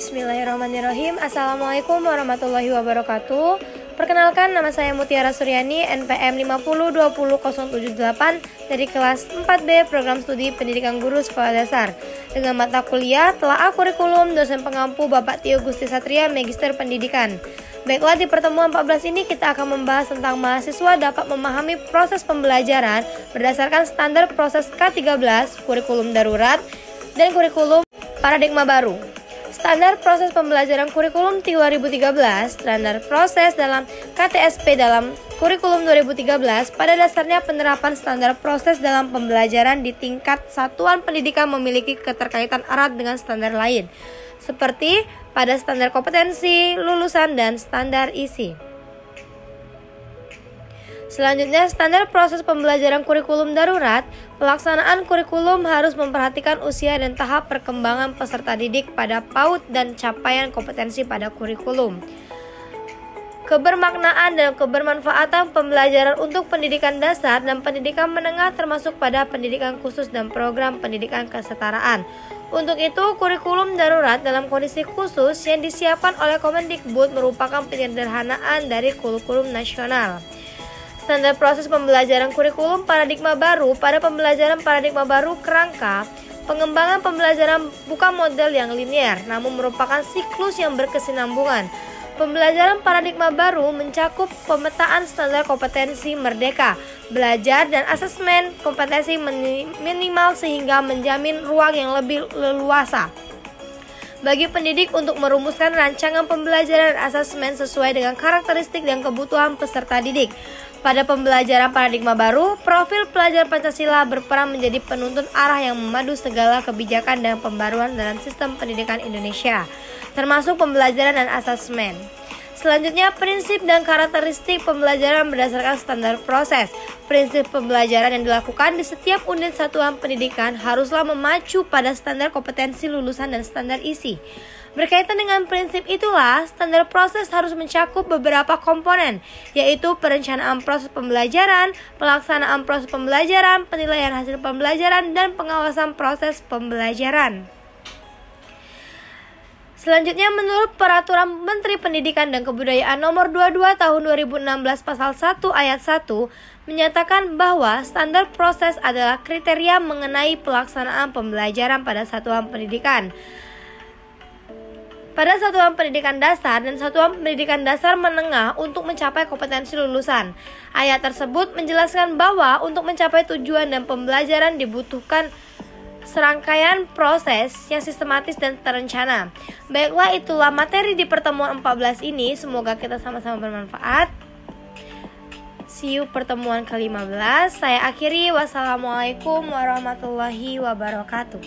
Bismillahirrahmanirrahim. Assalamualaikum warahmatullahi wabarakatuh. Perkenalkan, nama saya Mutiara Suryani, NPM 5020078 dari kelas 4B Program Studi Pendidikan Guru Sekolah Dasar dengan mata kuliah Telaah Kurikulum Dosen Pengampu Bapak Tio Gusti Satria, Magister Pendidikan. Baiklah, di pertemuan 14 ini kita akan membahas tentang mahasiswa dapat memahami proses pembelajaran berdasarkan standar proses K13, kurikulum darurat, dan kurikulum paradigma baru. Standar proses pembelajaran kurikulum 2013, standar proses dalam KTSP dalam kurikulum 2013, pada dasarnya penerapan standar proses dalam pembelajaran di tingkat satuan pendidikan memiliki keterkaitan erat dengan standar lain, seperti pada standar kompetensi, lulusan, dan standar isi. Selanjutnya, standar proses pembelajaran kurikulum darurat. Pelaksanaan kurikulum harus memperhatikan usia dan tahap perkembangan peserta didik pada PAUD dan capaian kompetensi pada kurikulum. Kebermaknaan dan kebermanfaatan pembelajaran untuk pendidikan dasar dan pendidikan menengah termasuk pada pendidikan khusus dan program pendidikan kesetaraan. Untuk itu, kurikulum darurat dalam kondisi khusus yang disiapkan oleh Kemendikbud merupakan penyederhanaan dari kurikulum nasional. Standar proses pembelajaran kurikulum paradigma baru. Pada pembelajaran paradigma baru, kerangka pengembangan pembelajaran bukan model yang linear, namun merupakan siklus yang berkesinambungan. Pembelajaran paradigma baru mencakup pemetaan standar kompetensi merdeka, belajar, dan asesmen kompetensi minimal sehingga menjamin ruang yang lebih leluasa bagi pendidik untuk merumuskan rancangan pembelajaran asesmen sesuai dengan karakteristik dan kebutuhan peserta didik. Pada pembelajaran paradigma baru, profil pelajar Pancasila berperan menjadi penuntun arah yang memadu segala kebijakan dan pembaruan dalam sistem pendidikan Indonesia, termasuk pembelajaran dan asesmen. Selanjutnya, prinsip dan karakteristik pembelajaran berdasarkan standar proses. Prinsip pembelajaran yang dilakukan di setiap unit satuan pendidikan haruslah memacu pada standar kompetensi lulusan dan standar isi. Berkaitan dengan prinsip itulah, standar proses harus mencakup beberapa komponen, yaitu perencanaan proses pembelajaran, pelaksanaan proses pembelajaran, penilaian hasil pembelajaran, dan pengawasan proses pembelajaran. Selanjutnya, menurut Peraturan Menteri Pendidikan dan Kebudayaan Nomor 22 Tahun 2016 Pasal 1 Ayat 1 menyatakan bahwa standar proses adalah kriteria mengenai pelaksanaan pembelajaran pada satuan pendidikan. Pada satuan pendidikan dasar dan satuan pendidikan dasar menengah untuk mencapai kompetensi lulusan. Ayat tersebut menjelaskan bahwa untuk mencapai tujuan dan pembelajaran dibutuhkan serangkaian proses yang sistematis dan terencana. Baiklah, itulah materi di pertemuan 14 ini. Semoga kita sama-sama bermanfaat. See you pertemuan ke-15. Saya akhiri. Wassalamualaikum warahmatullahi wabarakatuh.